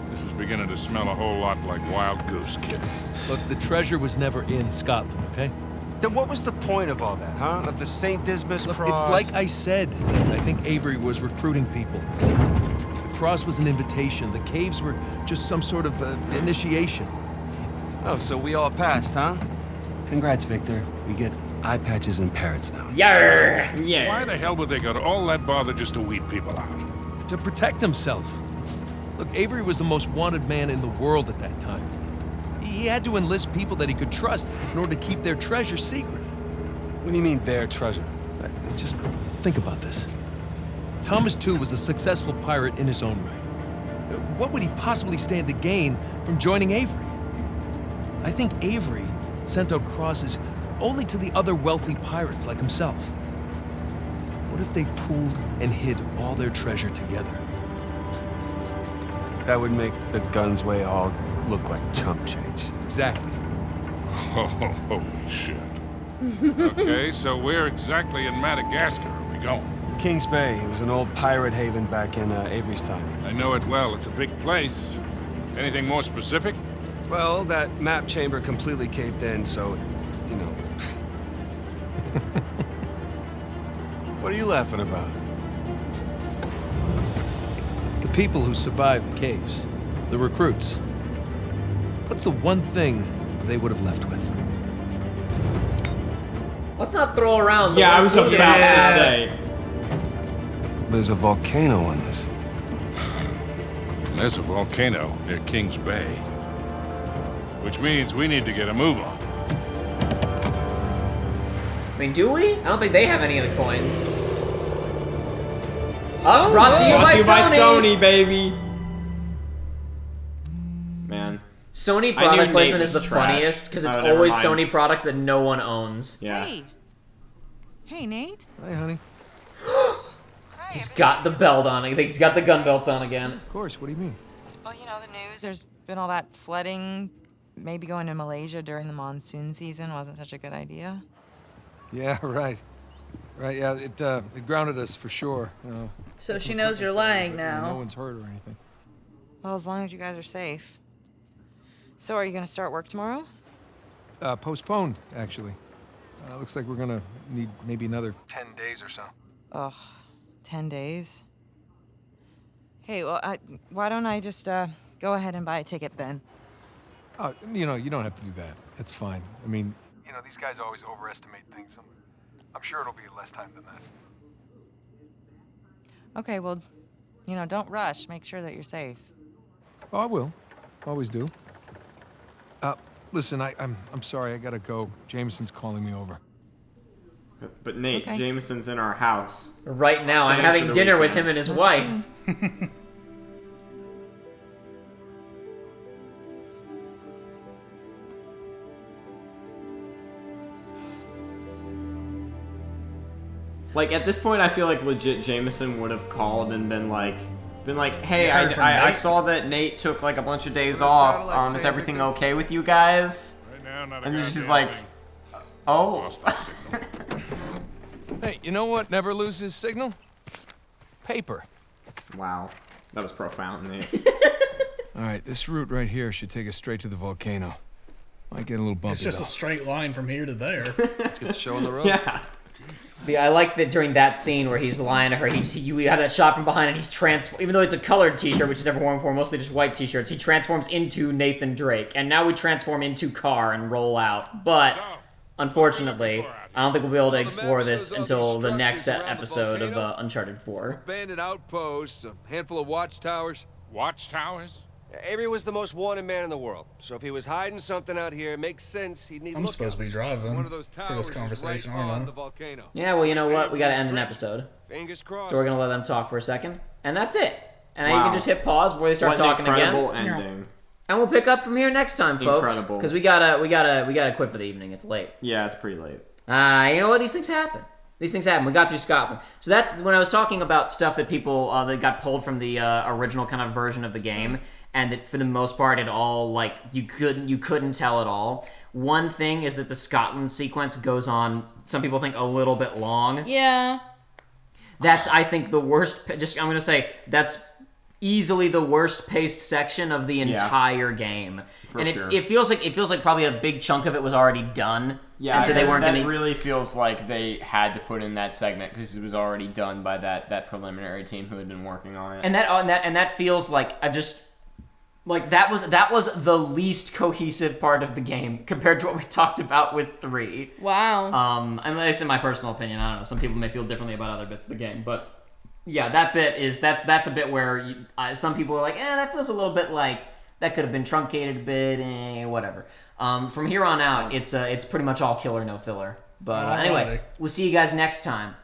This is beginning to smell a whole lot like wild goose, kid. Look, the treasure was never in Scotland, okay? Then what was the point of all that, huh? Of the St. Dismas cross? It's like I said. I think Avery was recruiting people. The cross was an invitation. The caves were just some sort of initiation. Oh, so we all passed, huh? Congrats, Victor. We get eye patches and parrots now. Yarr! Yeah. Why the hell would they go to all that bother just to weed people out? To protect himself. Look, Avery was the most wanted man in the world at that time. He had to enlist people that he could trust in order to keep their treasure secret. What do you mean, their treasure? Just think about this. Thomas, too, was a successful pirate in his own right. What would he possibly stand to gain from joining Avery? I think Avery sent out crosses only to the other wealthy pirates like himself. What if they pooled and hid all their treasure together? That would make the Gunsway all look like chump change. Exactly. Oh, holy shit. Okay, so where exactly in Madagascar are we going? Kings Bay. It was an old pirate haven back in Avery's time. I know it well. It's a big place. Anything more specific? Well, that map chamber completely caved in, so, you know. What are you laughing about? The people who survived the caves, the recruits. What's the one thing they would have left with? Let's not throw around the Yeah, I was word about to yeah. say. There's a volcano on this. There's a volcano near Kings Bay. Which means we need to get a move on. I mean, do we? I don't think they have any of the coins. Oh, brought to you by Sony, baby. Man. Sony I knew product placement Nate is the was trash. funniest because it's Oh, never always mind. Sony products that no one owns. Yeah. Hey, Nate. Hey, honey. He's got the belt on. I think he's got the gun belts on again. Of course, what do you mean? Well, you know the news. There's been all that flooding. Maybe going to Malaysia during the monsoon season wasn't such a good idea. Yeah, right. Right, yeah, it grounded us for sure. So she knows you're lying now. No one's hurt or anything. Well, as long as you guys are safe. So, are you gonna start work tomorrow? Postponed, actually. Looks like we're gonna need maybe another 10 days or so. Ugh, 10 days. Hey, well, why don't I just go ahead and buy a ticket then? You know, you don't have to do that. It's fine. I mean, you know, these guys always overestimate things. I'm sure it'll be less time than that. Okay, well, you know, don't rush. Make sure that you're safe. Oh, I will. Always do. Listen, I'm sorry. I gotta go. Jameson's calling me over. But Nate, Okay. Jameson's in our house. Right now, I'm Staying having for the dinner with weekend. him and his wife. Like at this point, I feel like legit Jameson would have called and been like, hey, You heard from I Nate? saw that Nate took like a bunch of days off. Is everything okay with you guys? Right now, not a And then she's goddamn like, thing. oh. Lost the signal. Hey, you know what never loses signal? Paper. Wow, that was profound, Nate. All right, this route right here should take us straight to the volcano. Might get a little bumpy. It's just though. a straight line from here to there. Let's get the show on the road. Yeah. Yeah, I like that during that scene where he's lying to her, you have that shot from behind and he's even though it's a colored t-shirt, which is never worn before, mostly just white t-shirts, he transforms into Nathan Drake. And now we transform into Car and roll out. But, unfortunately, I don't think we'll be able to explore this until the next episode of Uncharted 4. Abandoned outposts, a handful of watchtowers. Watchtowers? Avery was the most wanted man in the world, so if he was hiding something out here, it makes sense he'd need I'm supposed to be driving One of those for towers this is conversation, right aren't on I? the volcano. Yeah, well, you know what? We gotta end an episode. Fingers crossed. So we're gonna let them talk for a second. And that's it. And now you Wow. can just hit pause before they start What an talking again. incredible ending. And we'll pick up from here next time, folks. Incredible. Because we gotta quit for the evening. It's late. Yeah, it's pretty late. You know what? These things happen. These things happen. We got through Scotland. So that's when I was talking about stuff that people that got pulled from the original kind of version of the game, and that for the most part it all like you couldn't tell at all. One thing is that the Scotland sequence goes on. Some people think a little bit long. Yeah. That's I think the worst. I'm gonna say that's easily the worst paced section of the entire game. For and sure. it feels like probably a big chunk of it was already done. Yeah, and so they weren't that gonna. really feels like they had to put in that segment because it was already done by that preliminary team who had been working on it. And that feels like that was the least cohesive part of the game compared to what we talked about with 3. Wow. And at least in my personal opinion, I don't know. Some people may feel differently about other bits of the game, but yeah, that bit is that's a bit where some people are like, that feels a little bit like that could have been truncated a bit, whatever. From here on out, it's pretty much all killer, no filler. But anyway, we'll see you guys next time.